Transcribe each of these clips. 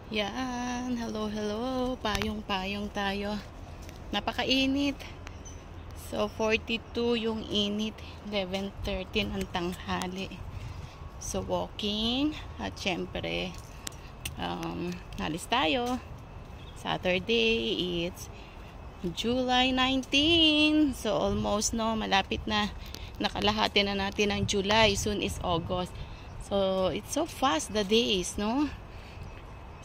Yan, hello, hello. Payong-payong tayo. Napakainit. So, 42 yung init. 11:13 ang tanghali. So, walking. At syempre, nalis tayo. Saturday, it's July 19. So, almost, no, malapit na. Nakalahati na natin ang July. Soon is August. So, it's so fast the days, no?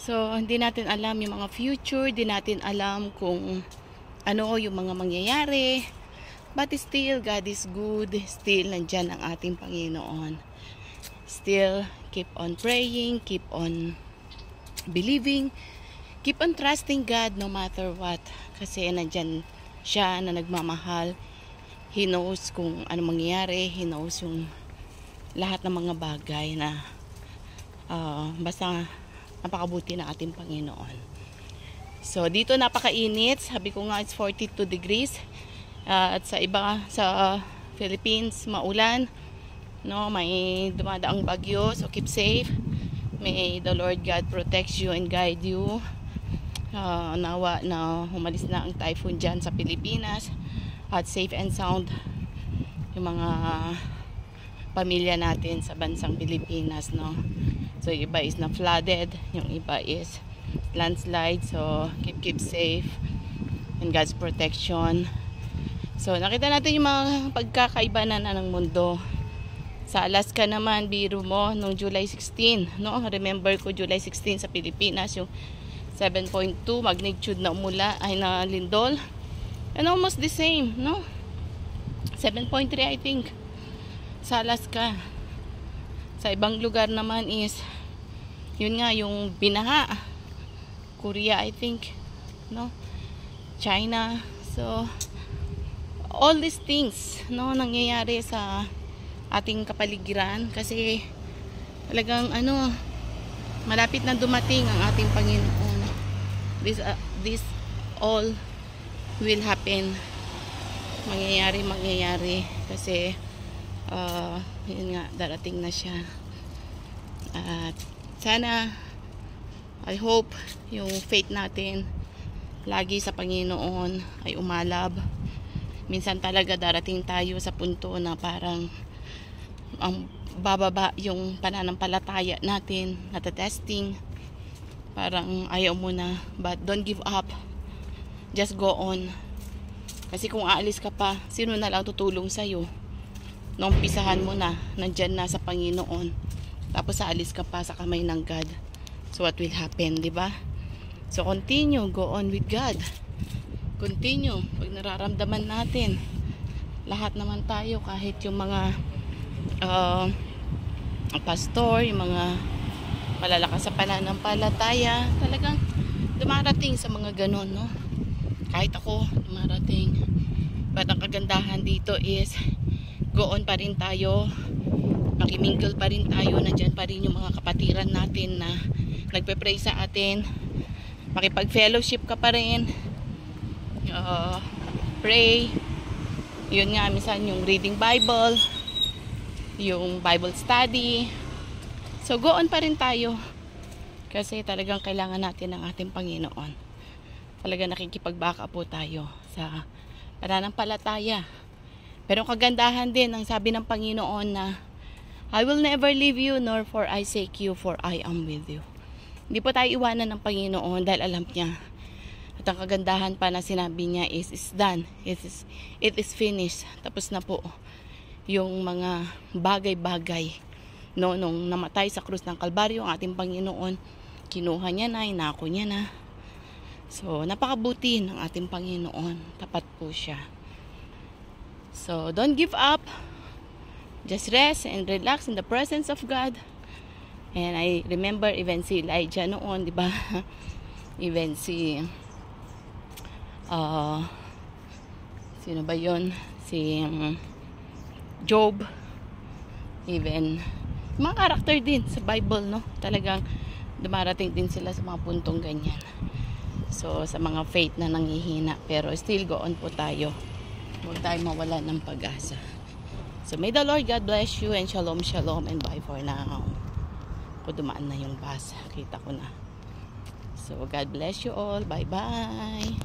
So, hindi natin alam yung mga future, hindi natin alam kung ano yung mga mangyayari. But still, God is good. Still, nandyan ang ating Panginoon. Still, keep on praying, keep on believing, keep on trusting God no matter what. Kasi nandyan siya na nagmamahal. He knows kung ano mangyayari. He knows yung lahat ng mga bagay na basta napakabuti ng ating Panginoon. So, dito napakainit. Sabi ko nga, it's 42 degrees. At sa iba, sa Philippines, maulan. No, may dumadaang bagyo. So, keep safe. May the Lord God protect you and guide you. Nawa na humalis na ang typhoon dyan sa Pilipinas. At safe and sound yung mga pamilya natin sa bansang Pilipinas, no? So, yung iba is na flooded, yung iba is landslide. So, keep safe and God's protection. So, nakita natin yung mga pagkakaiba na ng mundo. Sa Alaska naman, biro mo, nung July 16, no? Remember ko, July 16 sa Pilipinas, yung 7.2 magnitude na umula, ay na lindol. And almost the same, no? 7.3 I think, sa Alaska. Sa ibang lugar naman is yun nga yung binaha. Korea I think, no? China. So all these things, no, nangyayari sa ating kapaligiran kasi talagang malapit na dumating ang ating Panginoon. This all will happen. Mangyayari kasi yun nga, darating na siya. At sana, I hope yung faith natin lagi sa Panginoon ay umalab. Minsan talaga darating tayo sa punto na parang ang bababa yung pananampalataya natin, natatesting, parang ayaw mo na, but don't give up, just go on. Kasi kung aalis ka pa, sino na lang tutulong sa'yo? Nung pisahan mo na, nandyan na sa Panginoon, tapos aalis ka pa sa kamay ng God. So what will happen, di ba? So continue, go on with God. Continue, pag nararamdaman natin, lahat naman tayo, kahit yung mga pastor, yung mga malalakas sa pananampalataya, talagang dumarating sa mga ganon, no? Kahit ako, dumarating. But ang kagandahan dito is go on pa rin tayo, makimingle pa rin tayo, nandyan pa rin yung mga kapatiran natin na nagpe-pray sa atin, makipag-fellowship ka pa rin, pray, yun nga, minsan yung reading Bible, yung Bible study. So go on pa rin tayo kasi talagang kailangan natin ng ating Panginoon. Talagang nakikipagbaka po tayo sa pananampalataya. Pero kagandahan din ang sabi ng Panginoon na I will never leave you nor forsake you, for I am with you. Hindi po tayo iwanan ng Panginoon dahil alam niya. At ang kagandahan pa na sinabi niya is done. It is finished. Tapos na po yung mga bagay-bagay. No, nung namatay sa krus ng Kalbaryo ang ating Panginoon, kinuha niya na, inako niya na. So, napakabuti ng ating Panginoon. Tapat po siya. So, don't give up. Just rest and relax in the presence of God. And I remember even si Elijah noon, di ba? Even si sino ba yon? Si Job. Even mga karakter din sa Bible, no? Talagang dumarating din sila sa mga puntong ganyan. So, sa mga faith na nanghihina. Pero still go on po tayo. Huwag tayo mawala ng pag-asa. So may the Lord God bless you and shalom shalom and bye for now. Kung dumaan na yung bus, kita ko na. So, God bless you all. Bye-bye.